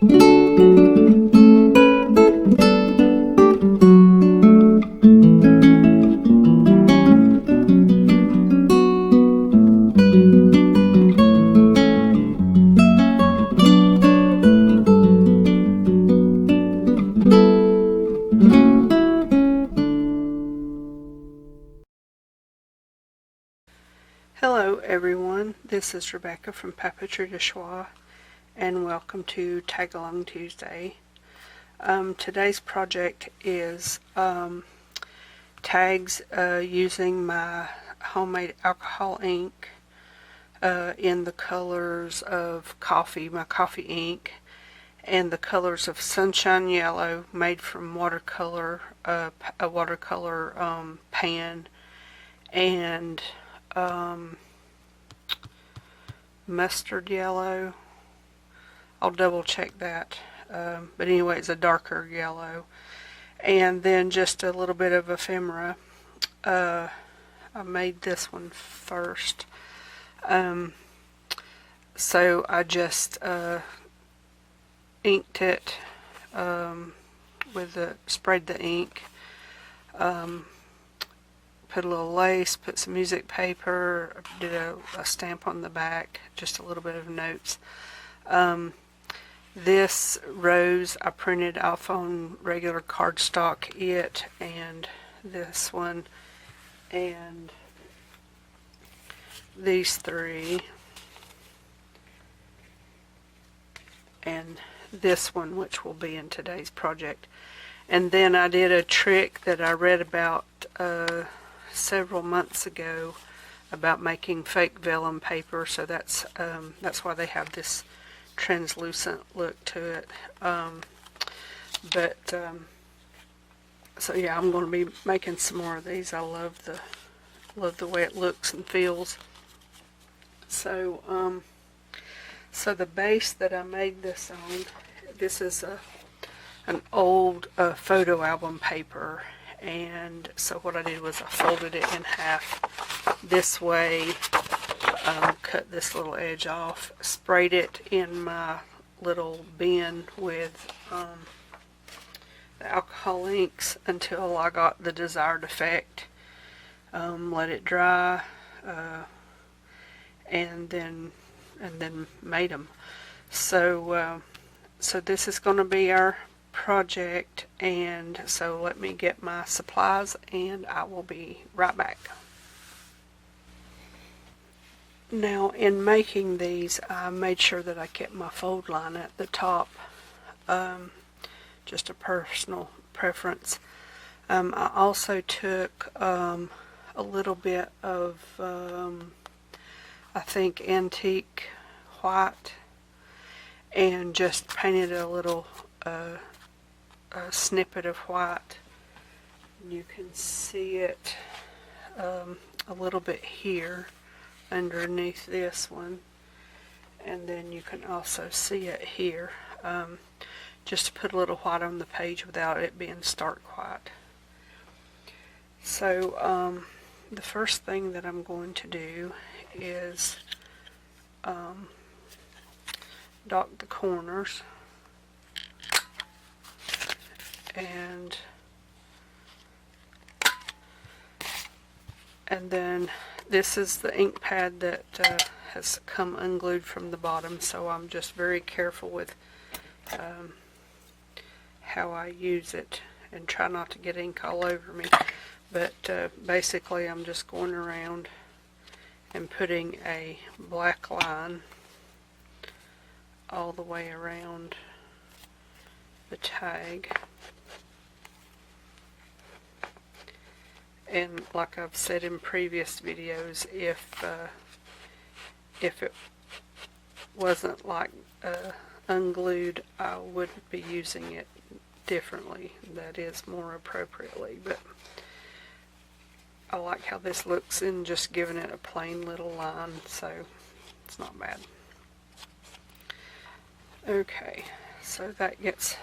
Hello everyone, this is Rebecca from Papeterie de Choix, and welcome to Tag Along Tuesday. Today's project is tags using my homemade alcohol ink in the colors of coffee, my coffee ink, and the colors of sunshine yellow made from watercolor, a watercolor pan, and mustard yellow. I'll double check that, but anyway, it's a darker yellow, and then just a little bit of ephemera. I made this one first, so I just inked it sprayed the ink, put a little lace, put some music paper, did a stamp on the back, just a little bit of notes. This rose I printed off on regular cardstock, and this one, and these three, and this one, which will be in today's project. And then I did a trick that I read about several months ago about making fake vellum paper, so that's why they have this translucent look to it. So yeah, I'm going to be making some more of these. I love the way it looks and feels. So so the base that I made this on, this is an old photo album paper, and so what I did was I folded it in half this way, cut this little edge off, sprayed it in my little bin with the alcohol inks until I got the desired effect, let it dry, and then made them. So this is going to be our project, and so let me get my supplies and I will be right back. Now, in making these, I made sure that I kept my fold line at the top, just a personal preference. I also took a little bit of I think antique white and just painted a little a snippet of white. You can see it a little bit here underneath this one, and then you can also see it here, just to put a little white on the page without it being stark white. So the first thing that I'm going to do is dot the corners, and then this is the ink pad that has come unglued from the bottom, so I'm just very careful with how I use it and try not to get ink all over me. But basically I'm just going around and putting a black line all the way around the tag. And like I've said in previous videos, if it wasn't like unglued, I would be using it differently, that is, more appropriately. But I like how this looks in just giving it a plain little line, so it's not bad. Okay, so that gets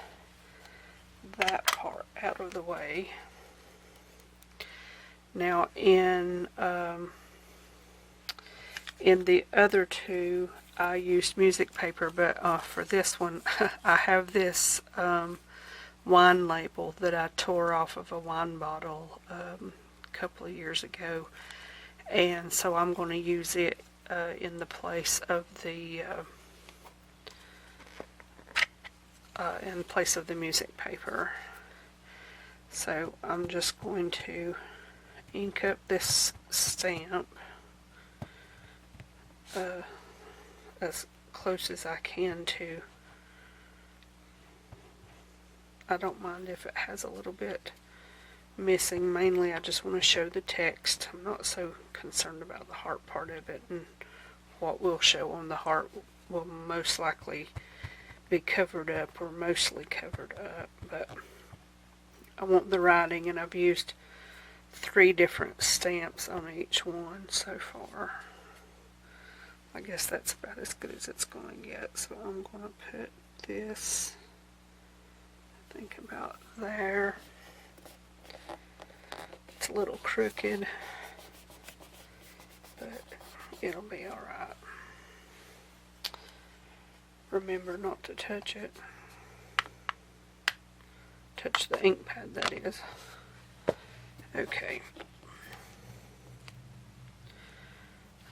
that part out of the way. Now in In the other two, I used music paper, but for this one, I have this wine label that I tore off of a wine bottle a couple of years ago, and so I'm going to use it in the place of the music paper. So I'm just going to ink up this stamp as close as I can to. I don't mind if it has a little bit missing. Mainly I just want to show the text. I'm not so concerned about the heart part of it, and what will show on the heart will most likely be covered up or mostly covered up, but I want the writing, and I've used 3 different stamps on each one so far. I guess that's about as good as it's going to get, so I'm going to put this, I think, about there. It's a little crooked, but it'll be alright. Remember not to touch it. Touch the ink pad, that is. Okay.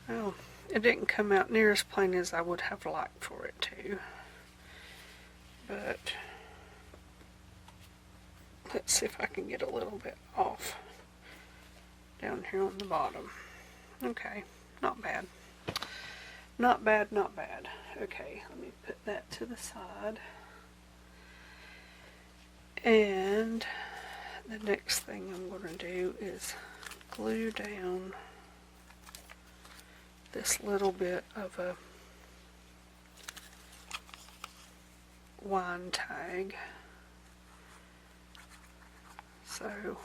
Well, it didn't come out near as plain as I would have liked for it to. But let's see if I can get a little bit off down here on the bottom. Okay, not bad. Not bad, not bad. Okay, let me put that to the side. And the next thing I'm going to do is glue down this little bit of a wine tag. So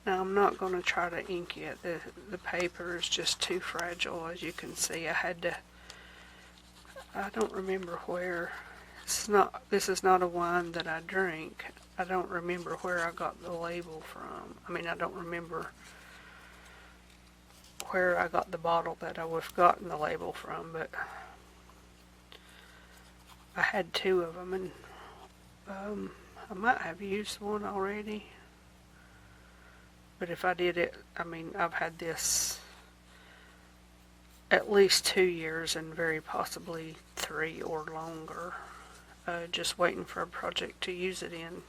now I'm not going to try to ink it. The paper is just too fragile, as you can see. I don't remember where. This is not a wine that I drink. I don't remember where I got the label from. I mean, I don't remember where I got the bottle that I would have gotten the label from, but I had 2 of them, and I might have used one already. But if I did it, I mean, I've had this at least 2 years and very possibly 3 or longer. Just waiting for a project to use it in.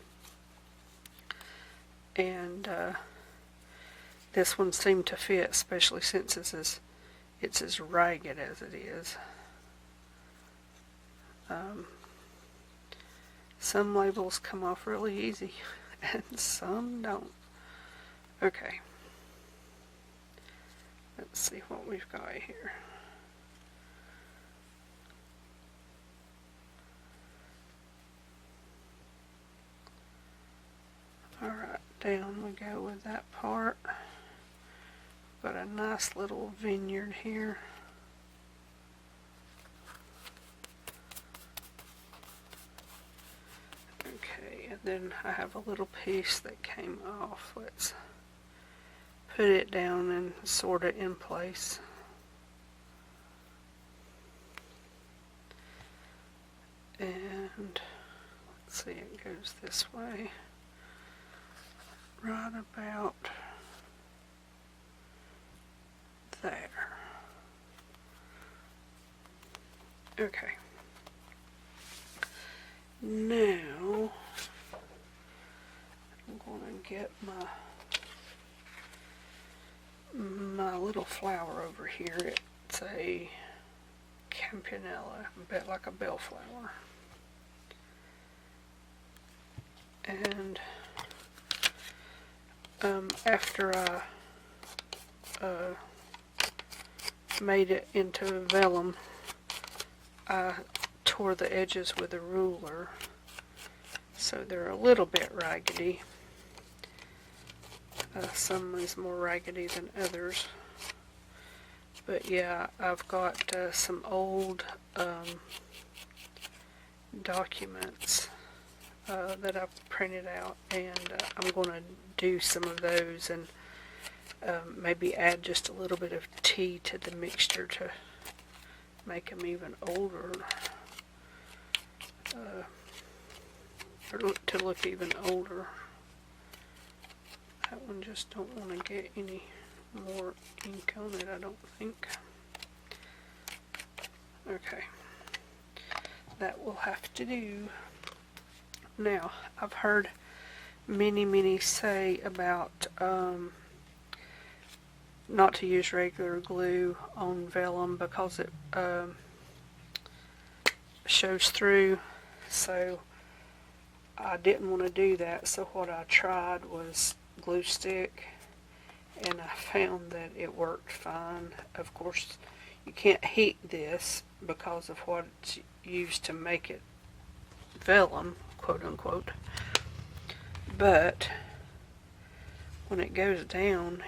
And this one seemed to fit, especially since it's as ragged as it is. Some labels come off really easy, and some don't. Okay. Let's see what we've got here. Alright, down we go with that part. Got a nice little vineyard here. Okay, and then I have a little piece that came off. Let's put it down and sort it in place. And let's see, it goes this way. Right about there. Okay. Now I'm going to get my little flower over here. It's a campanella, a bit like a bellflower. And after I made it into vellum, I tore the edges with a ruler, so they're a little bit raggedy. Some is more raggedy than others, but yeah, I've got some old documents that I've printed out, and I'm going to do some of those and maybe add just a little bit of tea to the mixture to make them even older, or to look even older. That one just don't want to get any more ink on it, I don't think. Okay, that will have to do. Now, I've heard many say about not to use regular glue on vellum because it shows through, so I didn't want to do that. So what I tried was glue stick, and I found that it worked fine. Of course, you can't heat this because of what it's used to make it vellum, quote unquote, but when it goes down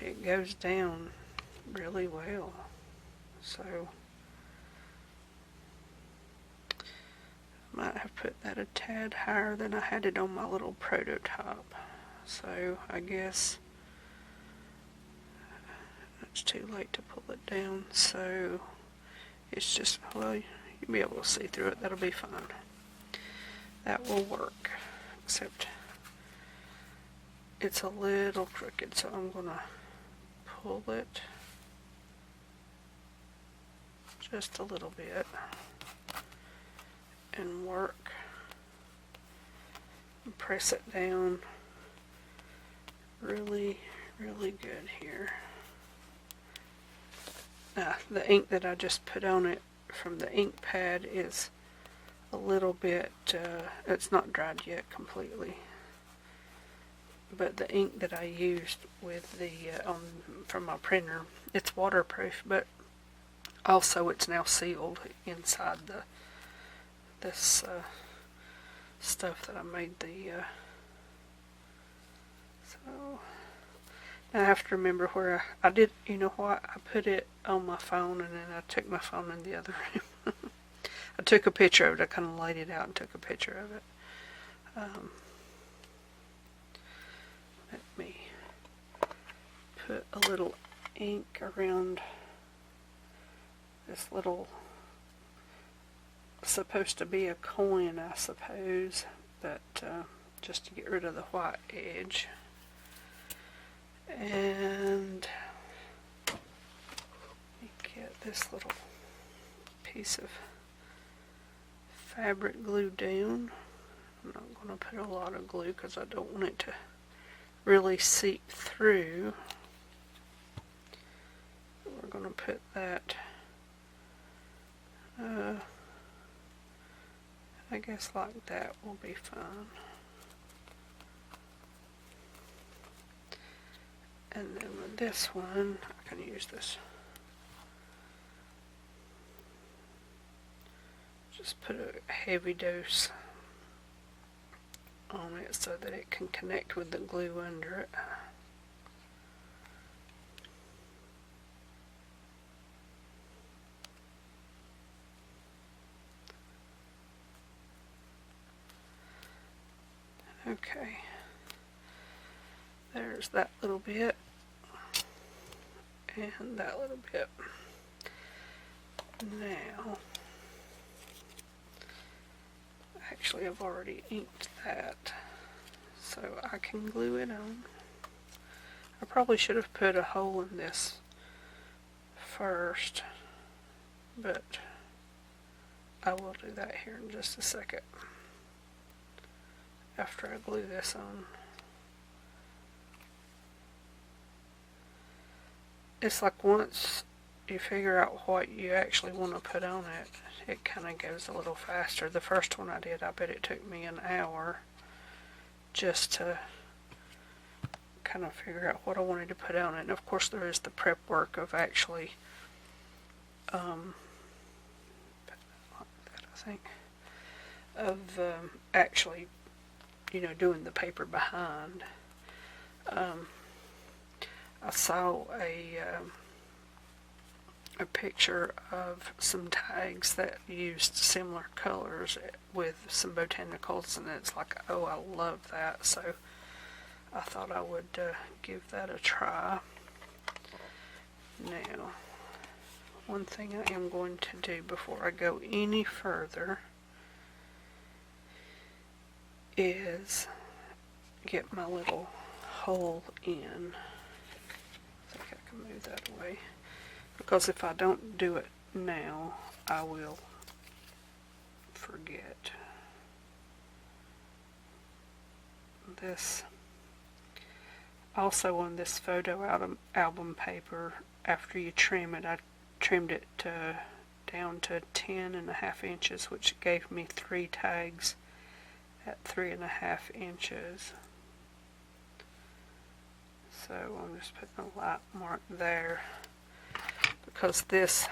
really well. So I might have put that a tad higher than I had it on my little prototype. So I guess it's too late to pull it down, so it's just, well, you'll be able to see through it. That'll be fine. That will work, except it's a little crooked, so I'm gonna pull it just a little bit and work and press it down really good here. Now, the ink that I just put on it from the ink pad is a little bit, it's not dried yet completely, but the ink that I used with the from my printer, it's waterproof, but also it's now sealed inside this stuff that I made the so now I have to remember where I did, you know what, I put it on my phone and then I took my phone in the other room. I took a picture of it. I kind of laid it out and took a picture of it. Let me put a little ink around this little, supposed to be a coin, I suppose, but just to get rid of the white edge. And let me get this little piece of fabric glue down. I'm not going to put a lot of glue because I don't want it to really seep through. We're going to put that, I guess like that will be fine. And then with this one, I can use this. Just put a heavy dose on it so that it can connect with the glue under it. Okay, there's that little bit and that little bit. Now, actually I've already inked that, so I can glue it on. I probably should have put a hole in this first, but I will do that here in just a second after I glue this on. It's like once you figure out what you actually want to put on it, it kind of goes a little faster. The first one I did, I bet it took me an hour just to kind of figure out what I wanted to put on it. And of course there is the prep work of actually like that, I think, of actually, you know, doing the paper behind. I saw a picture of some tags that used similar colors with some botanicals, and it's like, oh, I love that, so I thought I would give that a try. Now, one thing I am going to do before I go any further is get my little hole in. I think I can move that away, because if I don't do it now, I will forget. This also, on this photo album paper, after you trim it, I trimmed it down to 10.5 inches, which gave me 3 tags at 3.5 inches. So I'm just putting a light mark there, because this,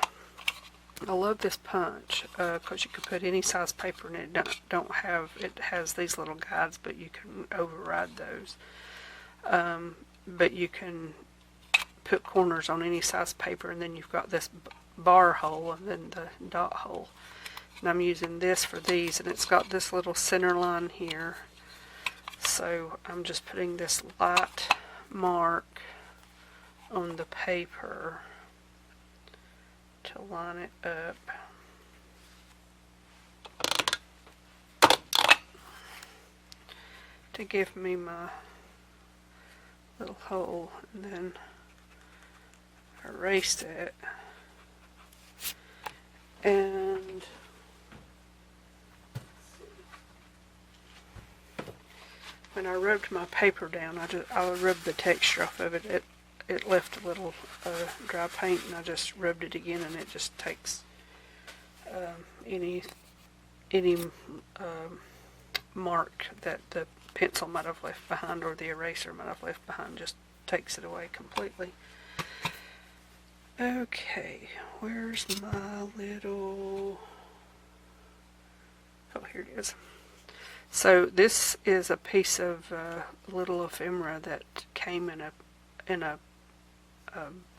I love this punch, because you can put any size paper in it. It has these little guides, but you can override those. But you can put corners on any size paper, and then you've got this bar hole and then the dot hole. And I'm using this for these, and it's got this little center line here. So I'm just putting this light mark on the paper to line it up. To give me my little hole, and then erase it. And when I rubbed my paper down, I rubbed the texture off of it. It left a little dry paint, and I just rubbed it again, and it just takes any mark that the pencil might have left behind or the eraser might have left behind, just takes it away completely. Okay, where's my little... Oh, here it is. So this is a piece of little ephemera that came in a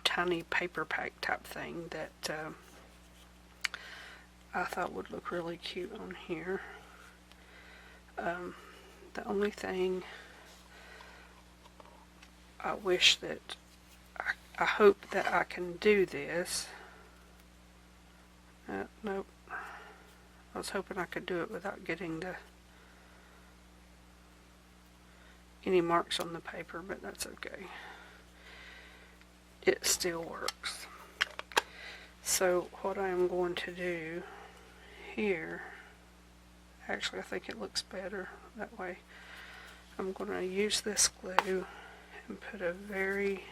tiny paper pack type thing that I thought would look really cute on here. The only thing I wish that I hope that I can do this. Nope. I was hoping I could do it without getting any marks on the paper, but that's okay. It still works. So what I am going to do here, actually I think it looks better that way. I'm going to use this glue and put a very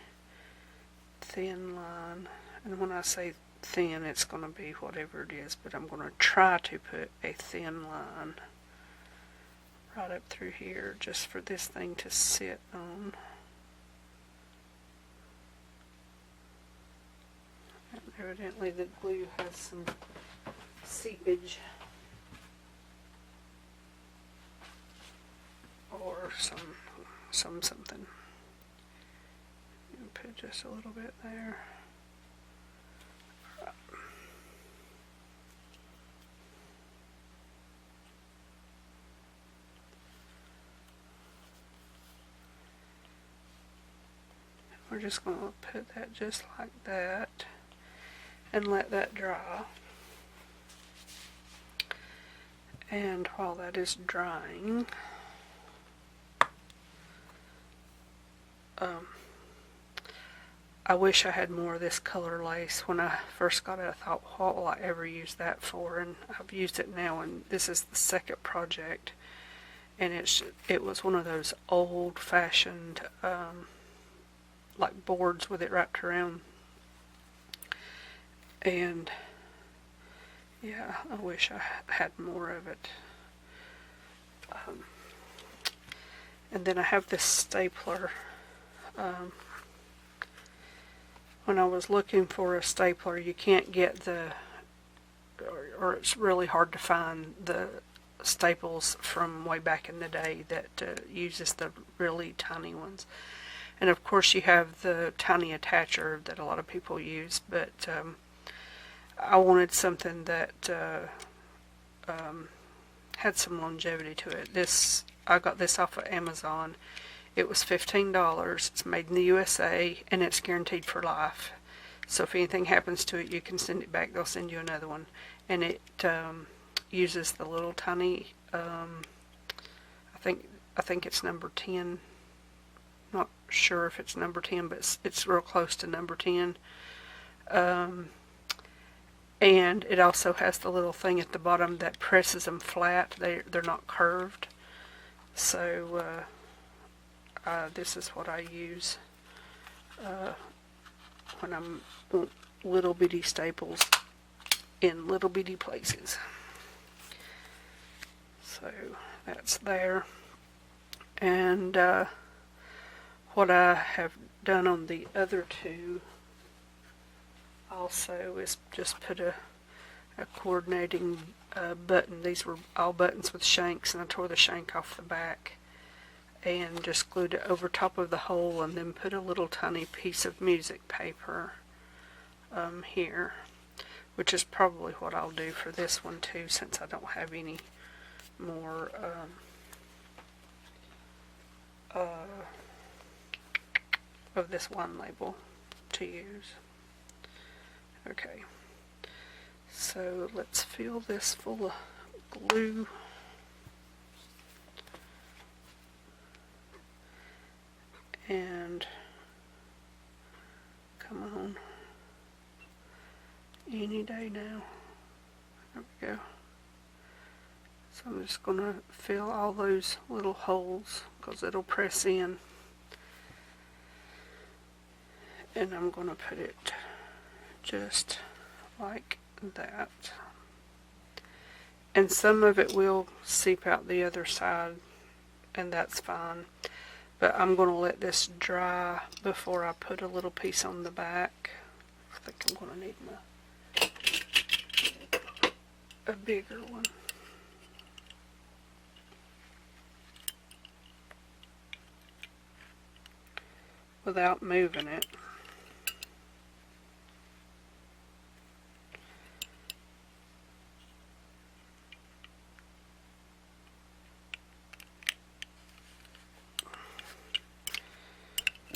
thin line, and when I say thin, it's going to be whatever it is, but I'm going to try to put a thin line right up through here just for this thing to sit on. And evidently the glue has some seepage or something. Put just a little bit there. We're just going to put that just like that and let that dry. And while that is drying, I wish I had more of this color lace. When I first got it, I thought, what will I ever use that for? And I've used it now, and this is the second project. And it was one of those old-fashioned like boards with it wrapped around. And yeah, I wish I had more of it. And then I have this stapler. When I was looking for a stapler, you can't get or it's really hard to find the staples from way back in the day that uses the really tiny ones. And of course you have the tiny attacher that a lot of people use, but I wanted something that had some longevity to it. I got this off of Amazon. It was $15. It's made in the USA, and it's guaranteed for life. So if anything happens to it, you can send it back. They'll send you another one. And it uses the little tiny, I think it's number 10. Not sure if it's number 10, but it's real close to number 10. And it also has the little thing at the bottom that presses them flat. They're not curved. So this is what I use when I'm little bitty staples in little bitty places. So that's there. And what I have done on the other two also is just put a coordinating button. These were all buttons with shanks, and I tore the shank off the back and just glued it over top of the hole, and then put a little tiny piece of music paper here, which is probably what I'll do for this one too, since I don't have any more of this one label to use. Okay, so let's fill this full of glue. And come on, any day now. There we go. So I'm just going to fill all those little holes because it'll press in. And I'm going to put it just like that. And some of it will seep out the other side, and that's fine. But I'm going to let this dry before I put a little piece on the back. I think I'm going to need a bigger one. Without moving it.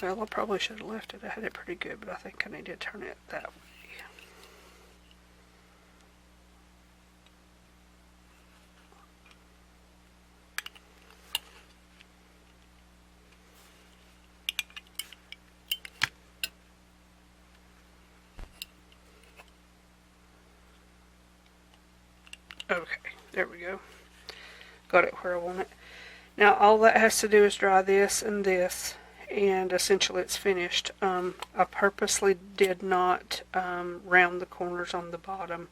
Well, I probably should have left it. I had it pretty good, but I think I need to turn it that way. Okay, there we go. Got it where I want it. Now all that has to do is dry this and this, and essentially it's finished. I purposely did not round the corners on the bottom.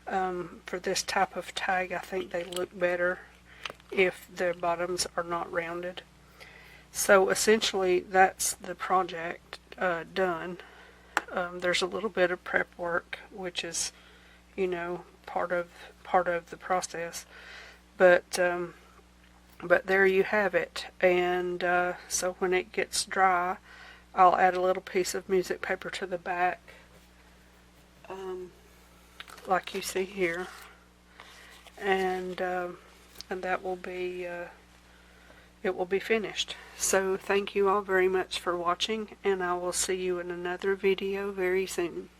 For this type of tag, I think they look better if the bottoms are not rounded. So essentially that's the project done. There's a little bit of prep work, which is, you know, part of the process, but there you have it. And so when it gets dry, I'll add a little piece of music paper to the back, like you see here, and that will be it will be finished. So thank you all very much for watching, and I will see you in another video very soon.